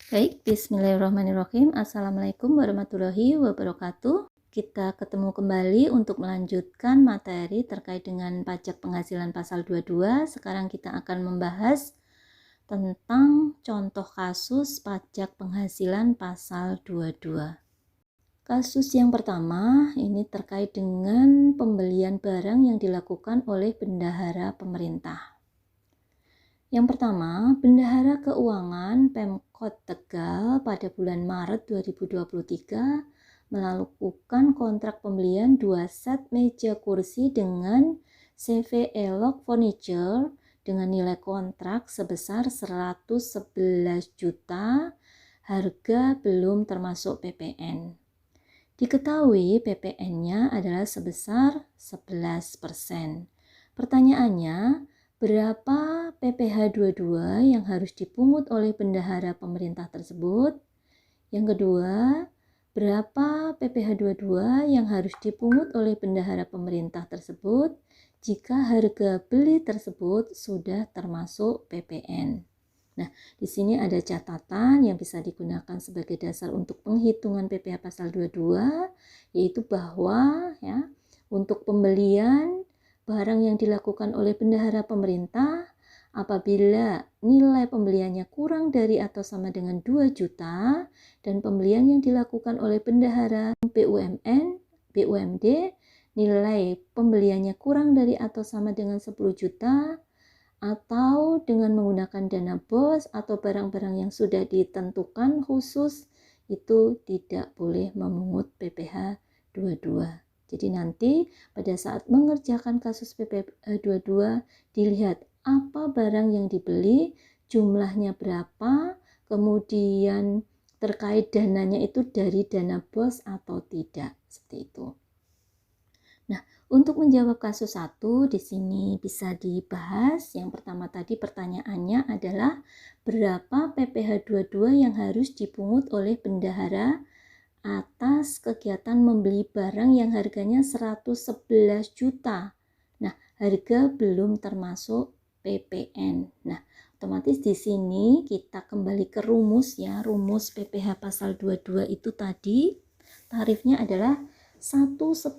Baik, bismillahirrahmanirrahim. Assalamualaikum warahmatullahi wabarakatuh. Kita ketemu kembali untuk melanjutkan materi terkait dengan pajak penghasilan pasal 22. Sekarang kita akan membahas tentang contoh kasus pajak penghasilan pasal 22. Kasus yang pertama ini terkait dengan pembelian barang yang dilakukan oleh bendahara pemerintah. Yang pertama, Bendahara Keuangan Pemkot Tegal pada bulan Maret 2023 melakukan kontrak pembelian 2 set meja kursi dengan CV Elok Furniture dengan nilai kontrak sebesar 111 juta, harga belum termasuk PPN. Diketahui PPN-nya adalah sebesar 11%. Pertanyaannya, berapa PPh 22 yang harus dipungut oleh bendahara pemerintah tersebut? Yang kedua, berapa PPh 22 yang harus dipungut oleh bendahara pemerintah tersebut jika harga beli tersebut sudah termasuk PPN? Nah, di sini ada catatan yang bisa digunakan sebagai dasar untuk penghitungan PPh pasal 22, yaitu bahwa untuk pembelian barang yang dilakukan oleh bendahara pemerintah, apabila nilai pembeliannya kurang dari atau sama dengan 2 juta dan pembelian yang dilakukan oleh bendahara BUMN, BUMD, nilai pembeliannya kurang dari atau sama dengan 10 juta, atau dengan menggunakan dana BOS atau barang-barang yang sudah ditentukan khusus, itu tidak boleh memungut PPh 22. Jadi nanti pada saat mengerjakan kasus PPh 22 dilihat apa barang yang dibeli, jumlahnya berapa, kemudian terkait dananya itu dari dana BOS atau tidak, seperti itu. Nah, untuk menjawab kasus 1 di sini bisa dibahas. Yang pertama tadi pertanyaannya adalah berapa PPh 22 yang harus dipungut oleh bendahara atas kegiatan membeli barang yang harganya 111 juta. Nah, harga belum termasuk PPN. Nah, otomatis di sini kita kembali ke rumus ya. Rumus PPh pasal 22 itu tadi tarifnya adalah 1,5%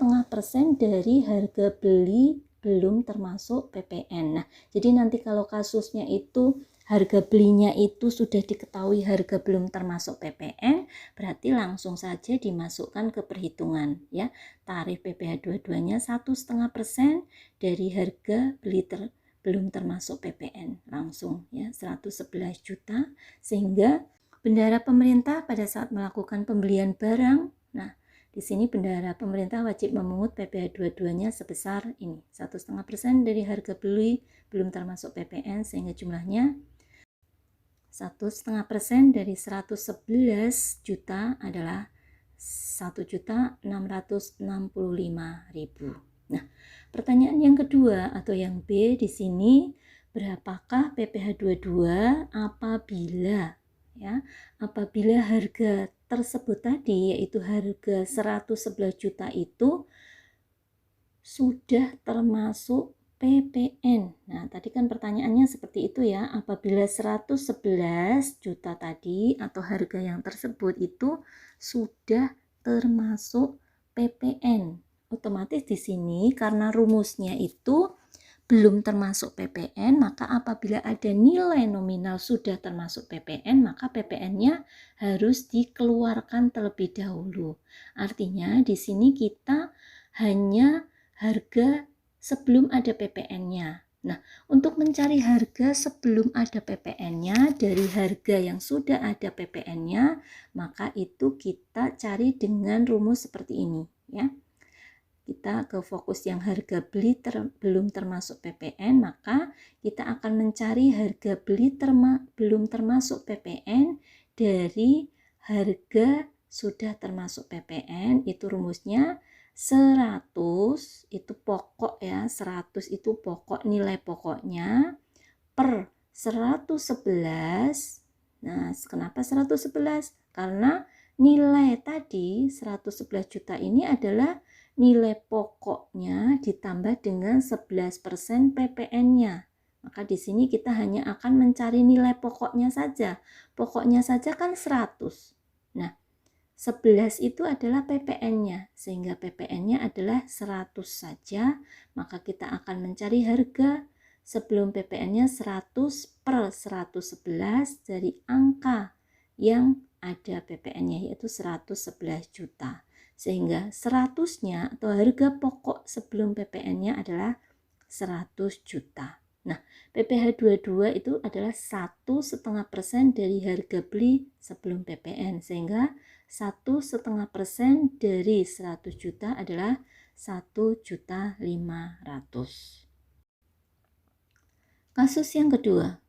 dari harga beli belum termasuk PPN. Nah, jadi nanti kalau kasusnya itu harga belinya itu sudah diketahui harga belum termasuk PPN, berarti langsung saja dimasukkan ke perhitungan ya. Tarif PPh 22-nya 1,5% dari harga beli belum termasuk PPN, langsung ya 111 juta, sehingga bendahara pemerintah pada saat melakukan pembelian barang, nah di sini bendahara pemerintah wajib memungut PPh 22-nya sebesar ini, 1,5% dari harga beli belum termasuk PPN, sehingga jumlahnya 1,5% dari 111 juta adalah 1.665.000. Nah, pertanyaan yang kedua atau yang B di sini, berapakah PPh 22 apabila harga tersebut tadi, yaitu harga 111 juta itu sudah termasuk PPN. Nah, tadi kan pertanyaannya seperti itu ya, apabila 111 juta tadi atau harga yang tersebut itu sudah termasuk PPN. Otomatis di sini karena rumusnya itu belum termasuk PPN, maka apabila ada nilai nominal sudah termasuk PPN, maka PPN-nya harus dikeluarkan terlebih dahulu. Artinya di sini kita hanya harga sebelum ada PPN-nya. Nah, untuk mencari harga sebelum ada PPN-nya dari harga yang sudah ada PPN-nya, maka itu kita cari dengan rumus seperti ini ya. Kita ke fokus yang harga beli belum termasuk PPN, maka kita akan mencari harga beli belum termasuk PPN dari harga sudah termasuk PPN. Itu rumusnya 100 itu pokok ya, 100 itu pokok, nilai pokoknya, per 111. Nah, kenapa 111? Karena nilai tadi 111 juta ini adalah nilai pokoknya ditambah dengan 11% PPN-nya. Maka di sini kita hanya akan mencari nilai pokoknya saja. Pokoknya saja kan 100. Nah, 11 itu adalah PPN-nya, sehingga PPN-nya adalah 100 saja, maka kita akan mencari harga sebelum PPN-nya 100 per 111 dari angka yang ada PPN-nya, yaitu 111 juta. Sehingga 100-nya atau harga pokok sebelum PPN-nya adalah 100 juta. Nah, PPh 22 itu adalah 1,5% dari harga beli sebelum PPN, sehingga 1,5% dari 100 juta adalah 1.500.000. Kasus yang kedua,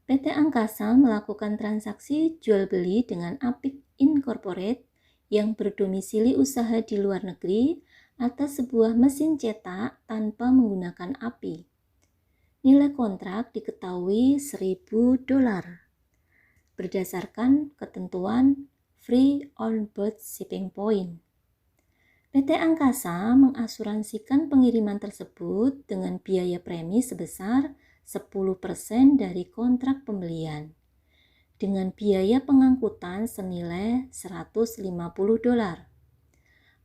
PT Angkasa melakukan transaksi jual beli dengan Apik Incorporate yang berdomisili usaha di luar negeri atas sebuah mesin cetak tanpa menggunakan API. Nilai kontrak diketahui $1.000 berdasarkan ketentuan Free on Board Shipping Point. PT Angkasa mengasuransikan pengiriman tersebut dengan biaya premi sebesar 10% dari kontrak pembelian, dengan biaya pengangkutan senilai $150.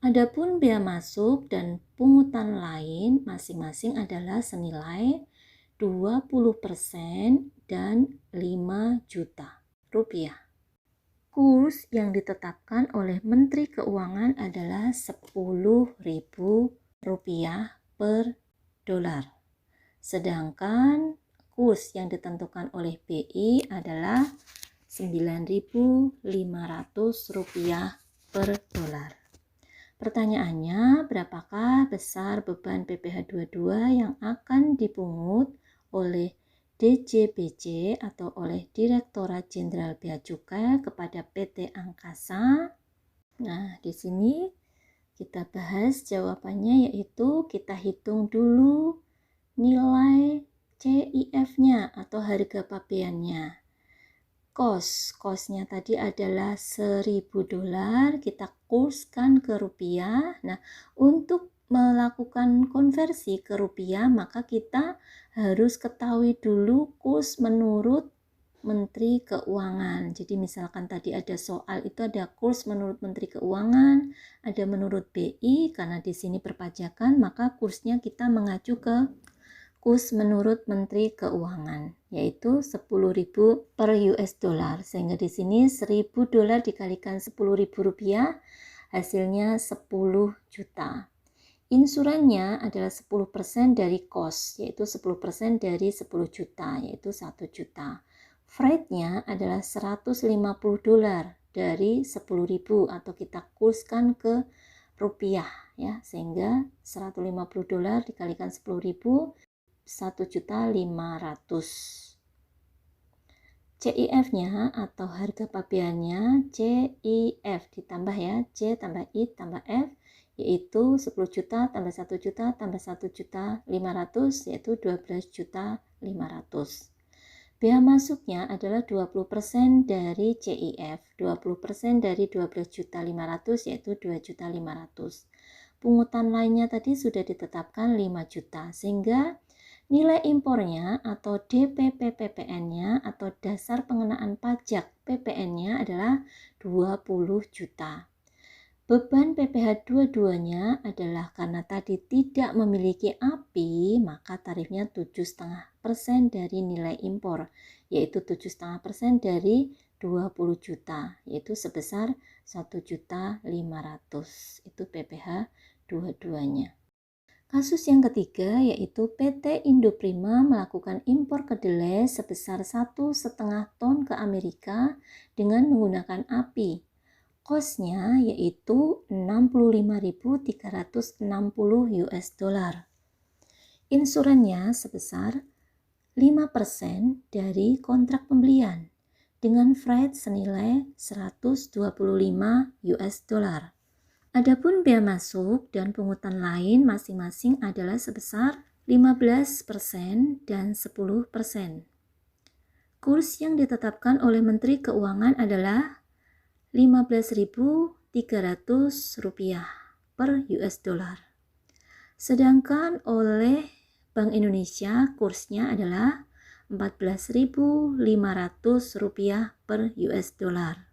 Adapun bea masuk dan pungutan lain masing-masing adalah senilai 20% dan 5 juta rupiah. Kurs yang ditetapkan oleh Menteri Keuangan adalah Rp10.000 per dolar. Sedangkan kurs yang ditentukan oleh BI adalah Rp9.500 per dolar. Pertanyaannya, berapakah besar beban PPh 22 yang akan dipungut oleh DJBJ atau oleh Direktorat Jenderal Bea Cukai kepada PT Angkasa? Nah, di sini kita bahas jawabannya, yaitu kita hitung dulu nilai CIF-nya atau harga pabeannya. Cost-nya tadi adalah $1.000, kita kurskan ke rupiah. Nah, untuk melakukan konversi ke rupiah, maka kita harus ketahui dulu kurs menurut Menteri Keuangan. Jadi misalkan tadi ada soal itu ada kurs menurut Menteri Keuangan, ada menurut BI, karena di sini perpajakan, maka kursnya kita mengacu ke kurs menurut Menteri Keuangan, yaitu 10.000 per US dollar. Sehingga di sini $1.000 dikalikan 10.000 rupiah, hasilnya 10 juta. Insurannya adalah 10% dari cost, yaitu 10% dari 10 juta, yaitu 1 juta. Freight-nya adalah $150 dari 10.000 atau kita kurskan ke rupiah, ya, sehingga $150 dikalikan 10.000, 1.500.000. CIF-nya atau harga pabeannya CIF ditambah ya, C tambah I tambah F, yaitu 10 juta tambah 1 juta tambah 1.500.000, yaitu 12.500.000. Bea masuknya adalah 20% dari CIF, 20% dari 12.500.000, yaitu 2.500.000. Pungutan lainnya tadi sudah ditetapkan 5 juta, sehingga nilai impornya atau DPP PPN-nya atau dasar pengenaan pajak PPN-nya adalah 20 juta. Beban PPh 22-nya adalah karena tadi tidak memiliki API, maka tarifnya 7,5% dari nilai impor, yaitu 7,5% dari 20 juta, yaitu sebesar 1.500.000. Itu PPh 22-nya. Kasus yang ketiga yaitu PT Indoprima melakukan impor kedelai sebesar 1,5 ton ke Amerika dengan menggunakan API. Cost-nya yaitu 65.360 US dollar. Insurannya sebesar 5% dari kontrak pembelian dengan freight senilai 125 US dollar. Adapun bea masuk dan pungutan lain masing-masing adalah sebesar 15% dan 10%. Kurs yang ditetapkan oleh Menteri Keuangan adalah Rp15.300 per US dollar. Sedangkan oleh Bank Indonesia kursnya adalah Rp14.500 per US dollar.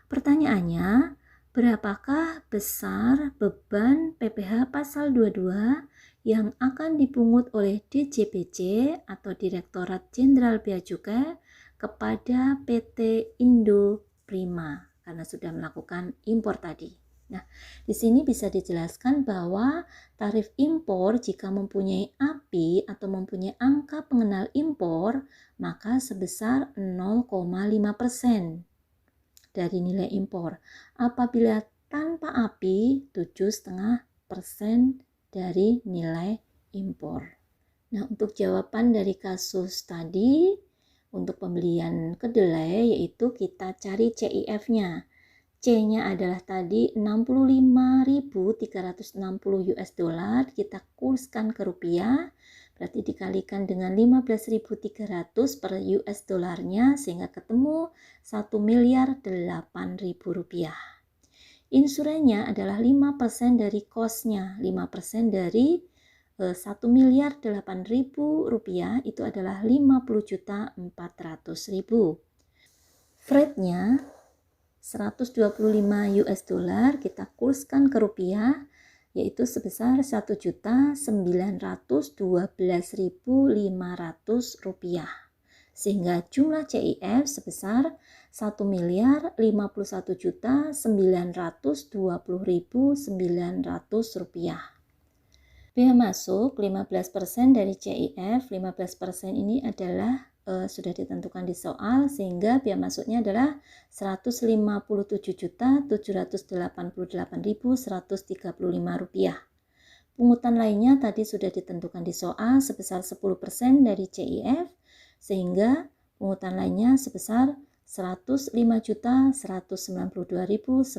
Pertanyaannya, berapakah besar beban PPh pasal 22 yang akan dipungut oleh DJPC atau Direktorat Jenderal Bea Cukai kepada PT Indo Prima karena sudah melakukan impor tadi. Nah, di sini bisa dijelaskan bahwa tarif impor jika mempunyai API atau mempunyai angka pengenal impor, maka sebesar 0,5% dari nilai impor. Apabila tanpa API, 7,5% dari nilai impor. Nah, untuk jawaban dari kasus tadi, untuk pembelian kedelai yaitu kita cari CIF-nya. C-nya adalah tadi 65.360 US dollar, kita kurskan ke rupiah, berarti dikalikan dengan 15.300 per US dollarnya sehingga ketemu 1.008.000 rupiah. Insurannya adalah 5% dari cost-nya, 5% dari 1.008.000 rupiah itu adalah 50.400.000. Freight-nya 125 US dollar kita kurskan ke rupiah yaitu sebesar 1.912.500 rupiah sehingga jumlah CIF sebesar 1.051.920.900 rupiah. Bea masuk 15% dari CIF, 15% ini adalah sudah ditentukan di soal sehingga bea masuknya adalah Rp157.788.135 pungutan lainnya tadi sudah ditentukan di soal sebesar 10% dari CIF sehingga pungutan lainnya sebesar Rp105.192.090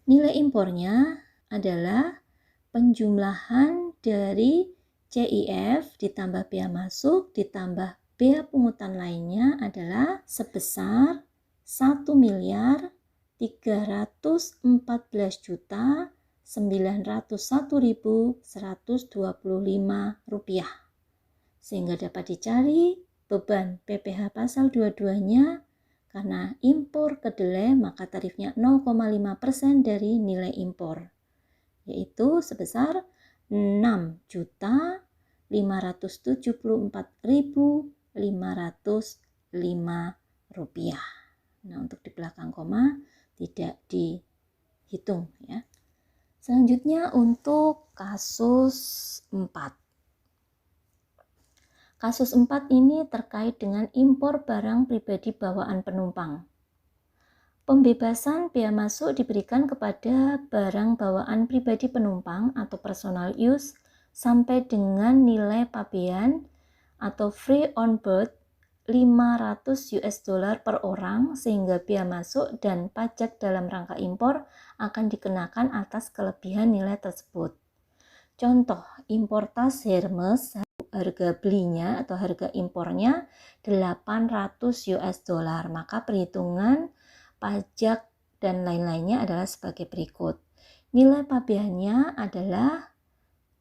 nilai impornya adalah penjumlahan dari CIF ditambah bea masuk ditambah bea pungutan lainnya adalah sebesar 1.314.901.125 rupiah sehingga dapat dicari beban PPh pasal 22-nya karena impor kedelai maka tarifnya 0,5% dari nilai impor yaitu sebesar 6.574.505 rupiah. Nah, untuk di belakang koma tidak dihitung ya. Selanjutnya untuk kasus 4. Kasus 4 ini terkait dengan impor barang pribadi bawaan penumpang. Pembebasan bea masuk diberikan kepada barang bawaan pribadi penumpang atau personal use sampai dengan nilai pabean atau free on board 500 US dollar per orang sehingga bea masuk dan pajak dalam rangka impor akan dikenakan atas kelebihan nilai tersebut. Contoh, impor tas Hermes harga belinya atau harga impornya 800 US dollar, maka perhitungan pajak dan lain-lainnya adalah sebagai berikut. Nilai pabeannya adalah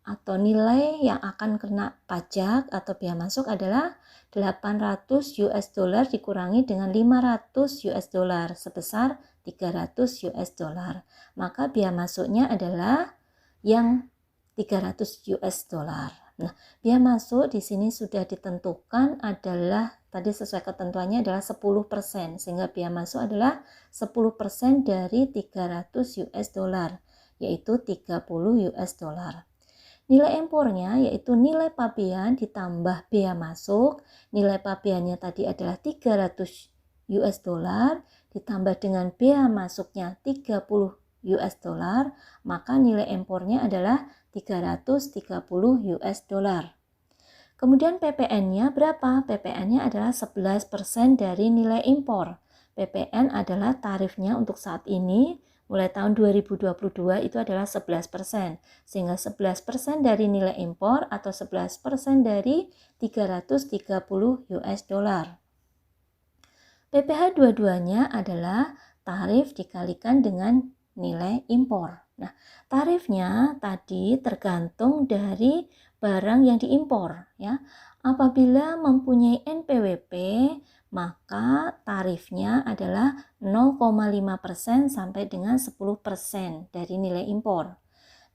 atau nilai yang akan kena pajak atau bea masuk adalah 800 US dollar dikurangi dengan 500 US dollar sebesar 300 US dollar. Maka bea masuknya adalah yang 300 US dollar. Nah, bea masuk di sini sudah ditentukan adalah tadi sesuai ketentuannya adalah 10% sehingga bea masuk adalah 10% dari 300 US dollar yaitu 30 US dollar. Nilai impornya yaitu nilai pabean ditambah bea masuk. Nilai pabeannya tadi adalah 300 US dollar ditambah dengan bea masuknya 30 US dollar, maka nilai impornya adalah 330 US dollar. Kemudian PPN-nya berapa? PPN-nya adalah 11% dari nilai impor. PPN adalah tarifnya untuk saat ini mulai tahun 2022 itu adalah 11%. Sehingga 11% dari nilai impor atau 11% dari 330 US dollar. PPh dua-duanya adalah tarif dikalikan dengan nilai impor. Nah, tarifnya tadi tergantung dari barang yang diimpor ya. Apabila mempunyai NPWP, maka tarifnya adalah 0,5% sampai dengan 10% dari nilai impor.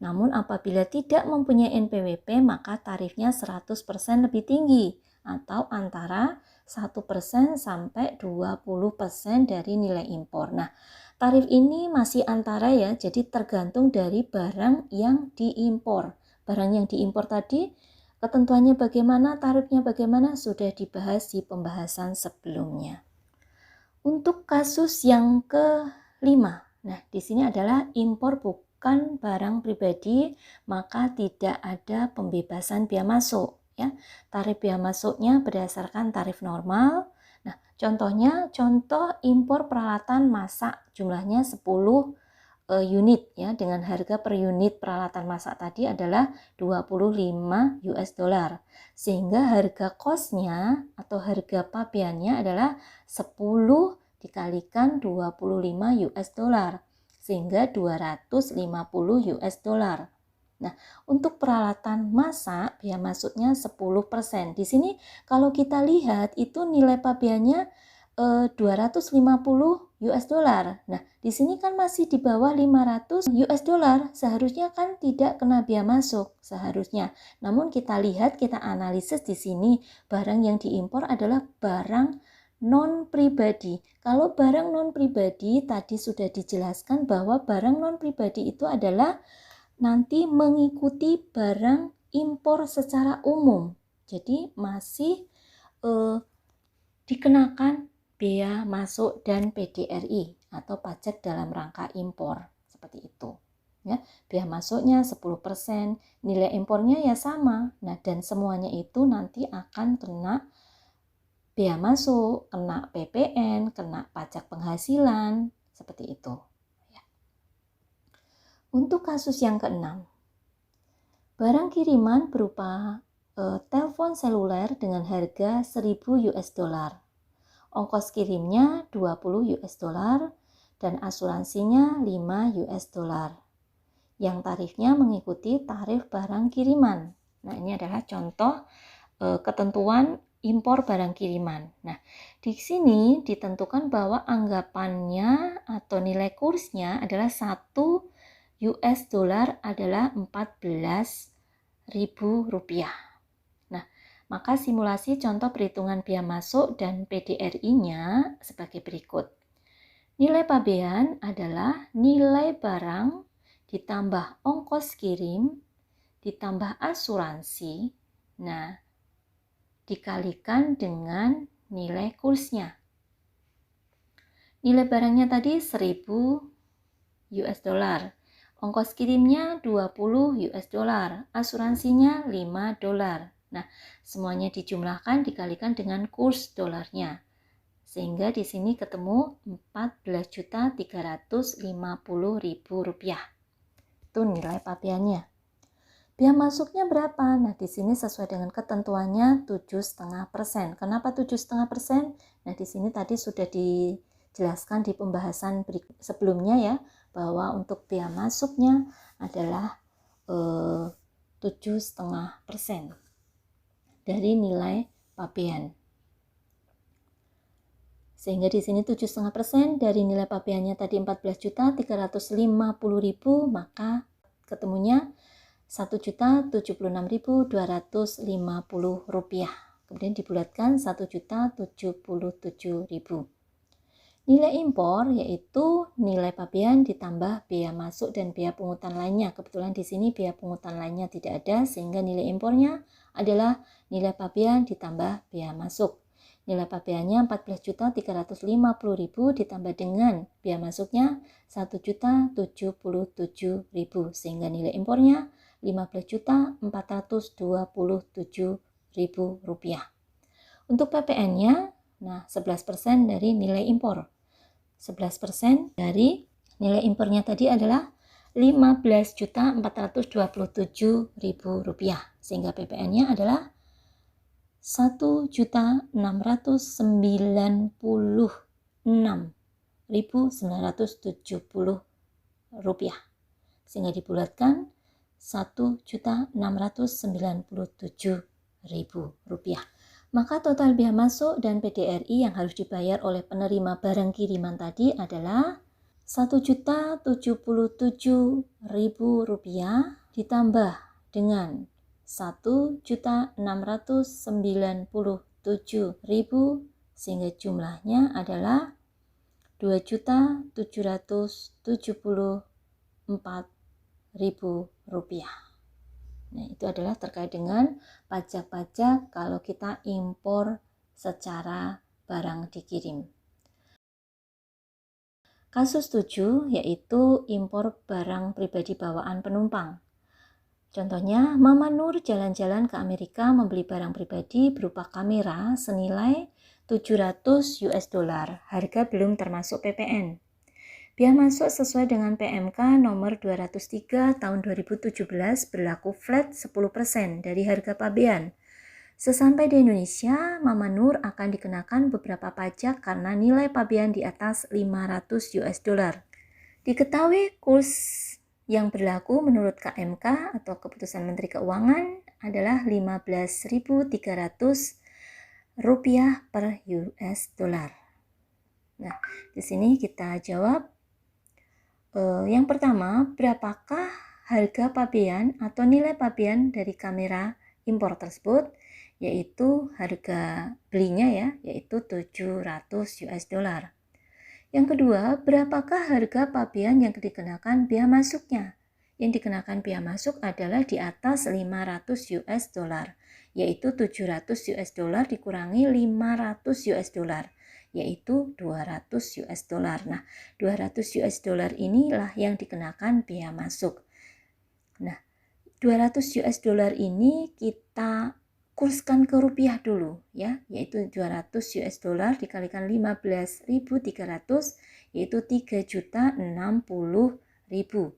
Namun apabila tidak mempunyai NPWP, maka tarifnya 100% lebih tinggi atau antara 1% sampai 20% dari nilai impor. Nah, tarif ini masih antara ya, jadi tergantung dari barang yang diimpor. Barang yang diimpor tadi, ketentuannya bagaimana, tarifnya bagaimana, sudah dibahas di pembahasan sebelumnya. Untuk kasus yang kelima, nah di sini adalah impor bukan barang pribadi, maka tidak ada pembebasan biaya masuk ya. Tarif biaya masuknya berdasarkan tarif normal. Nah, contoh impor peralatan masak jumlahnya 10 unit ya, dengan harga per unit peralatan masak tadi adalah 25 US dollar. Sehingga harga kosnya atau harga pabeannya adalah 10 dikalikan 25 US dollar, sehingga 250 US dollar. Nah, untuk peralatan masak biaya masuknya 10%. Di sini kalau kita lihat itu nilai pabeannya 250 US dollar. Nah, di sini kan masih di bawah 500 US dollar. Seharusnya kan tidak kena biaya masuk seharusnya. Namun kita lihat, kita analisis di sini barang yang diimpor adalah barang non pribadi. Kalau barang non pribadi tadi sudah dijelaskan bahwa barang non pribadi itu adalah nanti mengikuti barang impor secara umum. Jadi masih dikenakan bea masuk dan PDRI atau pajak dalam rangka impor, seperti itu ya. Bea masuknya 10%, nilai impornya ya sama. Nah, dan semuanya itu nanti akan kena bea masuk, kena PPN, kena pajak penghasilan, seperti itu ya. Untuk kasus yang keenam, barang kiriman berupa telepon seluler dengan harga 1000 US dollar. Ongkos kirimnya 20 US dollar dan asuransinya 5 US dollar. Yang tarifnya mengikuti tarif barang kiriman. Nah, ini adalah contoh ketentuan impor barang kiriman. Nah, di sini ditentukan bahwa anggapannya atau nilai kursnya adalah 1 US dollar adalah 14.000 rupiah. Nah, maka simulasi contoh perhitungan biaya masuk dan PDRI-nya sebagai berikut. Nilai pabean adalah nilai barang ditambah ongkos kirim ditambah asuransi, nah, dikalikan dengan nilai kursnya. Nilai barangnya tadi 1000 US dollar. Ongkos kirimnya 20 US dollar. Asuransinya 5 dolar. Nah, semuanya dijumlahkan dikalikan dengan kurs dolarnya. Sehingga di sini ketemu 14.350.000 rupiah. Itu nilai pabeannya. Biaya masuknya berapa? Nah, di sini sesuai dengan ketentuannya 7,5%. Kenapa 7,5%? Nah, di sini tadi sudah dijelaskan di pembahasan sebelumnya ya, bahwa untuk biaya masuknya adalah 7,5% dari nilai pabean. Sehingga di sini 7,5% dari nilai pabeannya tadi 14.350.000, maka ketemunya 1.076.250 rupiah. Kemudian dibulatkan 1.077.000. Nilai impor yaitu nilai pabean ditambah bea masuk dan bea pungutan lainnya. Kebetulan di sini bea pungutan lainnya tidak ada, sehingga nilai impornya adalah nilai pabean ditambah bea masuk. Nilai pabeannya 14.350.000 ditambah dengan bea masuknya 1.077.000, sehingga nilai impornya 15.427.000 rupiah. Untuk PPN-nya, nah 11% dari nilai impor. 11% dari nilai impornya tadi adalah 15.427.000 rupiah, sehingga PPN-nya adalah 1.696.970 rupiah, sehingga dibulatkan Rp1.697.000. Maka total biaya masuk dan PDRI yang harus dibayar oleh penerima barang kiriman tadi adalah Rp1.077.000 ditambah dengan Rp1.697.000 sehingga jumlahnya adalah Rp2.774.000. Nah, itu adalah terkait dengan pajak-pajak kalau kita impor secara barang dikirim. Kasus 7 yaitu impor barang pribadi bawaan penumpang. Contohnya, Mama Nur jalan-jalan ke Amerika membeli barang pribadi berupa kamera senilai $700, harga belum termasuk PPN. Biaya masuk sesuai dengan PMK nomor 203 tahun 2017 berlaku flat 10% dari harga pabean. Sesampai di Indonesia, Mama Nur akan dikenakan beberapa pajak karena nilai pabean di atas $500. Diketahui kurs yang berlaku menurut KMK atau Keputusan Menteri Keuangan adalah Rp15.300 per US dollar. Nah, di sini kita jawab. Yang pertama, berapakah harga pabean atau nilai pabean dari kamera impor tersebut? Yaitu harga belinya yaitu $700. Yang kedua, berapakah harga pabean yang dikenakan biaya masuknya? Yang dikenakan biaya masuk adalah di atas $500, yaitu $700 dikurangi $500, yaitu $200. Nah, $200 inilah yang dikenakan biaya masuk. Nah, $200 ini kita kurskan ke rupiah dulu yaitu $200 dikalikan 15.300 yaitu 3.060.000.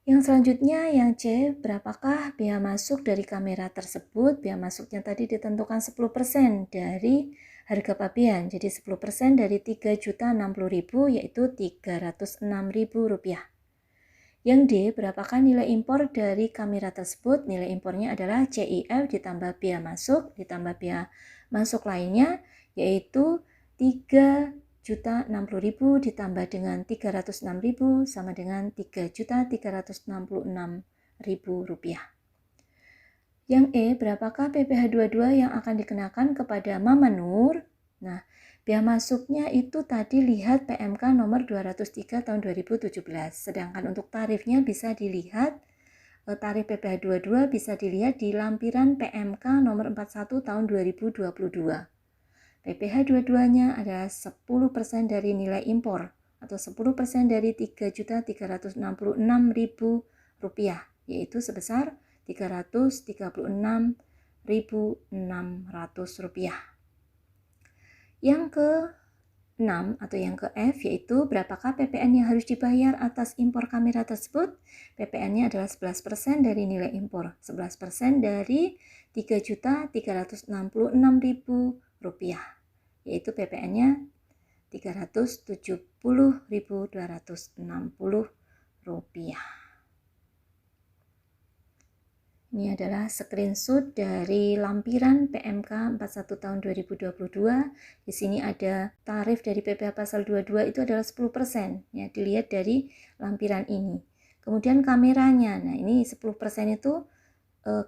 Yang selanjutnya yang C, berapakah biaya masuk dari kamera tersebut? Biaya masuknya tadi ditentukan 10% dari harga pabean. Jadi 10% dari 3.060.000 yaitu Rp306.000. Yang D, berapakah nilai impor dari kamera tersebut? Nilai impornya adalah CIF ditambah biaya masuk ditambah biaya masuk lainnya yaitu 3.060.000 ditambah dengan 306.000 sama dengan Rp3.366.000. Yang E, berapakah PPh 22 yang akan dikenakan kepada Mama Nur? Nah, biaya masuknya itu tadi lihat PMK nomor 203 tahun 2017. Sedangkan untuk tarifnya bisa dilihat, tarif PPh 22 bisa dilihat di lampiran PMK nomor 41 tahun 2022. PPh 22-nya adalah 10% dari nilai impor atau 10% dari Rp3.366.000 yaitu sebesar Rp336.600. Yang ke-6 atau yang ke F yaitu berapakah PPN yang harus dibayar atas impor kamera tersebut? PPN-nya adalah 11% dari nilai impor, 11% dari Rp3.366.000 yaitu PPN-nya Rp370.260. Ini adalah screenshot dari lampiran PMK 41 tahun 2022. Di sini ada tarif dari PPh pasal 22 itu adalah 10%. Ya, dilihat dari lampiran ini. Kemudian kameranya. Nah, ini 10% itu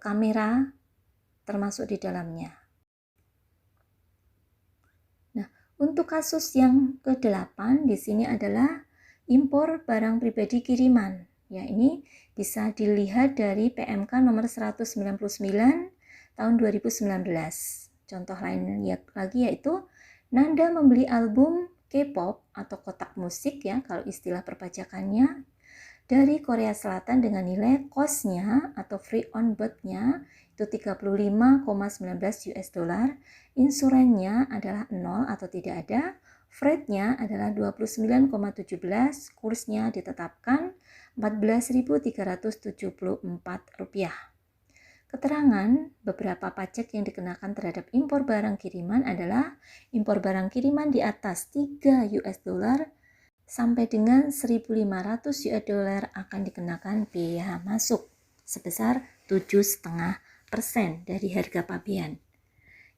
kamera termasuk di dalamnya. Nah, untuk kasus yang ke-8 di sini adalah impor barang pribadi kiriman. Ya, ini bisa dilihat dari PMK nomor 199 tahun 2019. Contoh lain lagi yaitu Nanda membeli album K-pop atau kotak musik kalau istilah perpajakannya dari Korea Selatan dengan nilai cost-nya atau free on board-nya itu $35,19, insurannya adalah 0 atau tidak ada, freight-nya adalah 29,17, kursnya ditetapkan Rp14.374. Keterangan beberapa pajak yang dikenakan terhadap impor barang kiriman adalah impor barang kiriman di atas $3 sampai dengan 1.500 US dollar akan dikenakan biaya masuk sebesar 7,5% dari harga pabean.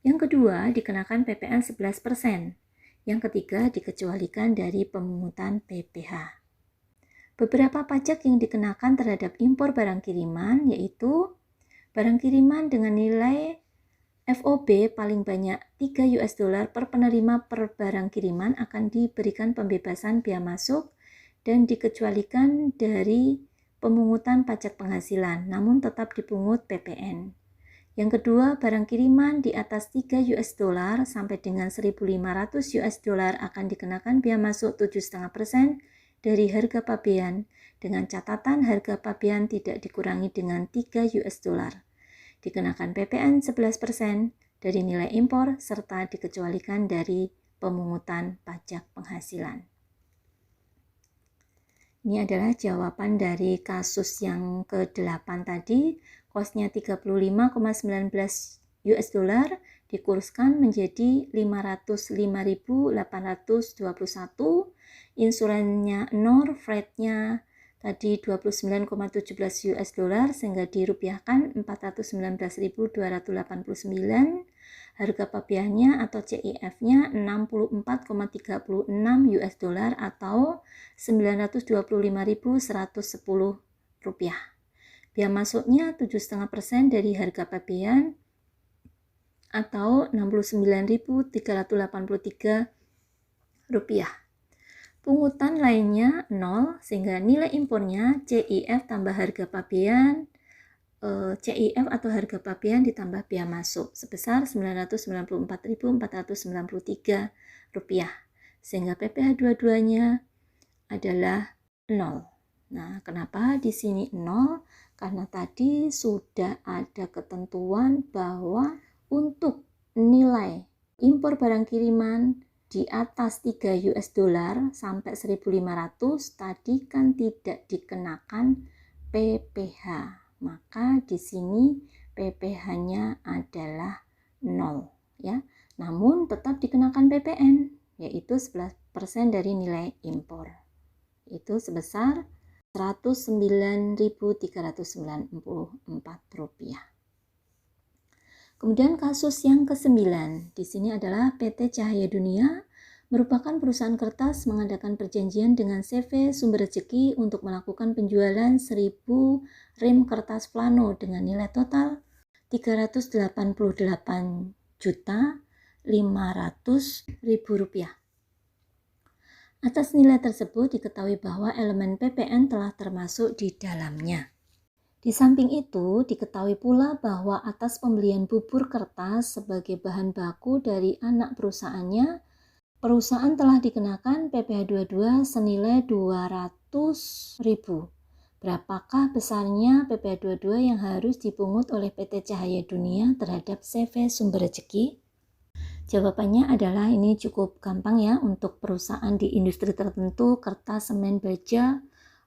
Yang kedua, dikenakan PPN 11%. Yang ketiga, dikecualikan dari pemungutan PPh. Beberapa pajak yang dikenakan terhadap impor barang kiriman yaitu barang kiriman dengan nilai FOB paling banyak 3 US dollar per penerima per barang kiriman akan diberikan pembebasan bea masuk dan dikecualikan dari pemungutan pajak penghasilan, namun tetap dipungut PPN. Yang kedua, barang kiriman di atas 3 US dollar sampai dengan 1.500 US dollar akan dikenakan bea masuk 7,5% dari harga pabean, dengan catatan harga pabean tidak dikurangi dengan 3 US dollar. Dikenakan PPN 11% dari nilai impor serta dikecualikan dari pemungutan pajak penghasilan. Ini adalah jawaban dari kasus yang ke-8 tadi. Kosnya 35,19 US dollar dikurskan menjadi 505.821. Insurannya 0, freight-nya tadi 29,17 US dollar sehingga dirupiahkan 419.289. Harga pabeannya atau CIF-nya 64,36 US dollar atau 925.110 rupiah. Bea masuknya 7,5% dari harga pabean atau 69.383 rupiah. Pungutan lainnya 0 sehingga nilai impornya CIF tambah harga pabean, CIF atau harga pabean ditambah bea masuk sebesar 994.493 rupiah sehingga PPh dua-duanya adalah 0. Nah, kenapa di sini 0? Karena tadi sudah ada ketentuan bahwa untuk nilai impor barang kiriman di atas 3 US dollar sampai 1.500 tadi kan tidak dikenakan PPh. Maka di sini PPh-nya adalah 0 ya. Namun tetap dikenakan PPN yaitu 11% dari nilai impor. Itu sebesar Rp109.394. Kemudian kasus yang ke-9, di sini adalah PT Cahaya Dunia, merupakan perusahaan kertas mengadakan perjanjian dengan CV Sumber Rezeki untuk melakukan penjualan 1.000 rem kertas plano dengan nilai total Rp388.500.000. Atas nilai tersebut diketahui bahwa elemen PPN telah termasuk di dalamnya. Di samping itu, diketahui pula bahwa atas pembelian bubur kertas sebagai bahan baku dari anak perusahaannya, perusahaan telah dikenakan PPh 22 senilai 200.000. Berapakah besarnya PPh 22 yang harus dipungut oleh PT Cahaya Dunia terhadap CV Sumber Rezeki? Jawabannya adalah ini cukup gampang ya, untuk perusahaan di industri tertentu, kertas, semen, baja,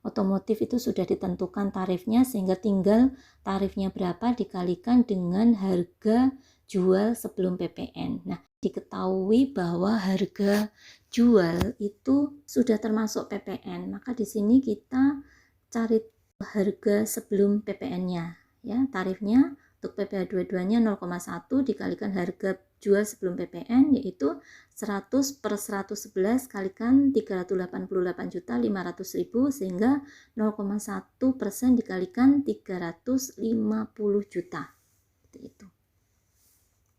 otomotif itu sudah ditentukan tarifnya sehingga tinggal tarifnya berapa dikalikan dengan harga jual sebelum PPN. Nah, diketahui bahwa harga jual itu sudah termasuk PPN, maka di sini kita cari harga sebelum PPN-nya ya. Tarifnya untuk PPh 22-nya 0,1 dikalikan harga jual sebelum PPN yaitu 100 per 111 kalikan 388.500.000 sehingga 0,1% dikalikan 350 juta. Seperti itu.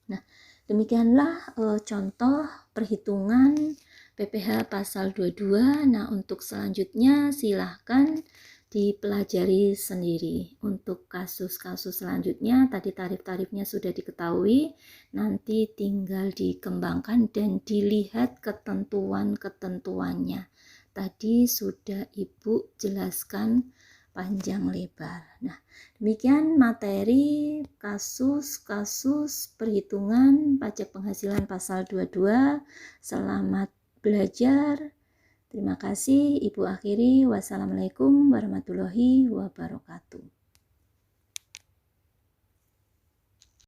Nah, demikianlah contoh perhitungan PPh pasal 22. Nah, untuk selanjutnya silahkan dipelajari sendiri. Untuk kasus-kasus selanjutnya tadi tarif-tarifnya sudah diketahui, nanti tinggal dikembangkan dan dilihat ketentuan-ketentuannya. Tadi sudah Ibu jelaskan panjang lebar. Nah, demikian materi kasus-kasus perhitungan pajak penghasilan pasal 22. Selamat belajar. Terima kasih, Ibu akhiri. Wassalamualaikum warahmatullahi wabarakatuh.